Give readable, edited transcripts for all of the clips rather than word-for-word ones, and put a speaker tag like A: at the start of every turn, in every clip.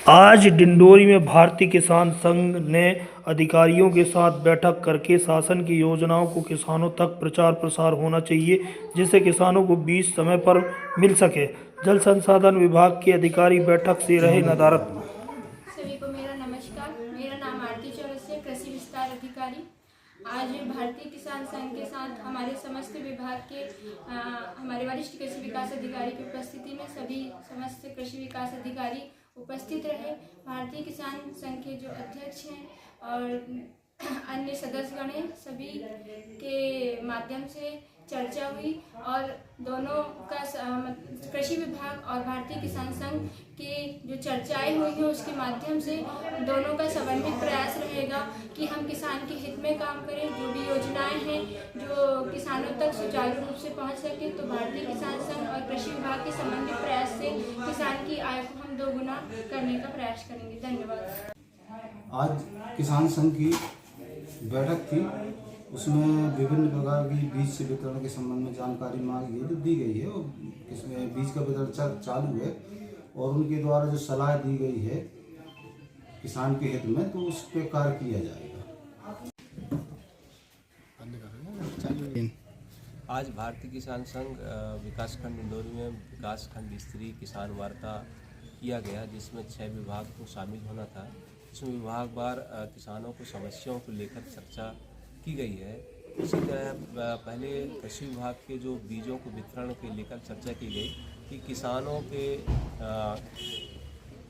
A: आज डिंडोरी में भारतीय किसान संघ ने अधिकारियों के साथ बैठक करके शासन की योजनाओं को किसानों तक प्रचार प्रसार होना चाहिए, जिससे किसानों को बीज समय पर मिल सके। जल संसाधन विभाग के अधिकारी बैठक से रहे नदारद।
B: सभी को मेरा नमस्कार। मेरा नाम आरती चौरसिया, कृषि विस्तार अधिकारी। आज भारतीय किसान संघ के साथ हमारे समस्त विभाग के हमारे वरिष्ठ कृषि विकास अधिकारी की उपस्थिति में सभी समस्त कृषि विकास अधिकारी उपस्थित रहे। भारतीय किसान संघ के जो अध्यक्ष हैं और अन्य सदस्यगण हैं, सभी के माध्यम से चर्चा हुई और दोनों का कृषि विभाग और भारतीय किसान संघ की जो चर्चाएं हुई हैं उसके माध्यम से दोनों का समन्वित प्रयास रहेगा कि हम किसान के हित में काम करें। जो भी योजनाएं हैं जो किसानों तक सुचारू रूप से पहुंच सके, तो भारतीय किसान संघ और कृषि विभाग के समन्वित प्रयास से किसान की आय को हम दोगुना करने का प्रयास करेंगे। धन्यवाद।
C: आज किसान संघ की बैठक थी, उसमें विभिन्न प्रकार की बीज वितरण के संबंध में जानकारी मांगी गई, जो दी गई है और इसमें बीज का वितरण चालू है और उनके द्वारा जो सलाह दी गई है किसान के हित में, तो उस पर कार्य किया जाएगा।
D: आज भारतीय किसान संघ विकासखंड डिंडोरी में विकासखंड स्तरीय किसान वार्ता किया गया, जिसमें 6 विभाग को शामिल होना था। इसमें विभागवार किसानों को समस्याओं को लेकर चर्चा की गई है। इसी तरह पहले कृषि विभाग के जो बीजों को वितरण के लेकर चर्चा की गई कि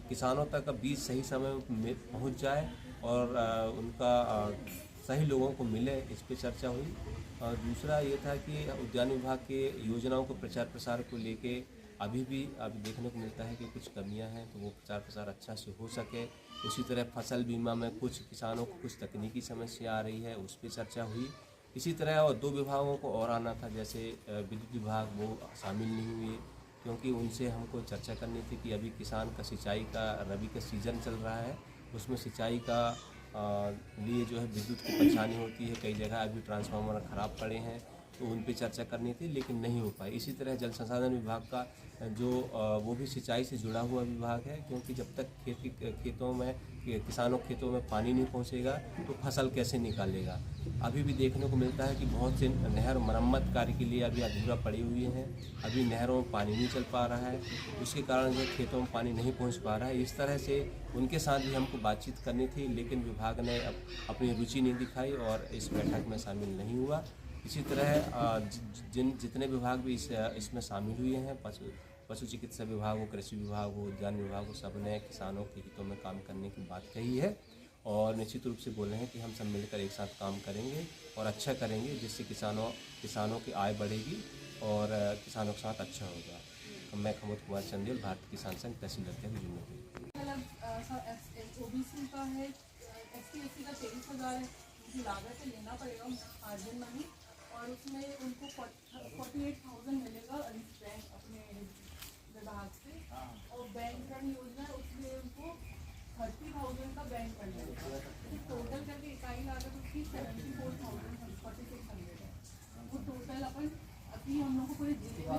D: किसानों तक बीज सही समय में पहुंच जाए और उनका सही लोगों को मिले, इस पे चर्चा हुई। और दूसरा ये था कि उद्यान विभाग के योजनाओं को प्रचार प्रसार को लेके अभी देखने को मिलता है कि कुछ कमियां हैं, तो वो प्रचार प्रसार अच्छा से हो सके। उसी तरह फसल बीमा में कुछ किसानों को कुछ तकनीकी समस्या आ रही है, उस पर चर्चा हुई। इसी तरह और 2 विभागों को और आना था, जैसे विद्युत विभाग, वो शामिल नहीं हुए क्योंकि उनसे हमको चर्चा करनी थी कि अभी किसान का सिंचाई का रबी का सीज़न चल रहा है, उसमें सिंचाई का लिए जो है विद्युत की परेशानी होती है। कई जगह अभी ट्रांसफार्मर ख़राब पड़े हैं, तो उन पे चर्चा करनी थी, लेकिन नहीं हो पाई। इसी तरह जल संसाधन विभाग का जो वो भी सिंचाई से जुड़ा हुआ विभाग है, क्योंकि जब तक किसानों के खेतों में पानी नहीं पहुंचेगा तो फसल कैसे निकालेगा। अभी भी देखने को मिलता है कि बहुत से नहर मरम्मत कार्य के लिए अभी अधूरा पड़ी हुई हैं, अभी नहरों में पानी नहीं चल पा रहा है, उसके कारण जो खेतों में पानी नहीं पहुंच पा रहा है। इस तरह से उनके साथ भी हमको बातचीत करनी थी, लेकिन विभाग ने अपनी रुचि नहीं दिखाई और इस बैठक में शामिल नहीं हुआ। इसी तरह जितने विभाग भी इसमें शामिल हुए हैं, पशु चिकित्सा विभाग हो, कृषि विभाग हो, उद्यान विभाग हो, सब ने किसानों के हितों में काम करने की बात कही है और निश्चित रूप से बोले हैं कि हम सब मिलकर एक साथ काम करेंगे और अच्छा करेंगे, जिससे किसानों की आय बढ़ेगी और किसानों के साथ अच्छा होगा। मैं खमोद कुमार चंदेल, भारतीय किसान संघ तहसील अध्यक्ष जुम्मन।
E: ओबीसी का है, SC/ST का 23,000 है, लागत से लेना पड़ेगा मार्जिन मनी, और उसमें उनको 48,000 मिलेगा बैंक अपने विभाग से, और बैंक ऋण योजना उसमें उनको 30,000 का बैंक ऋण मिलेगा। तो टोटल करके इकाई लागत उसकी 74,600 है। वो टोटल अपन अभी हम लोग को पूरे जिले में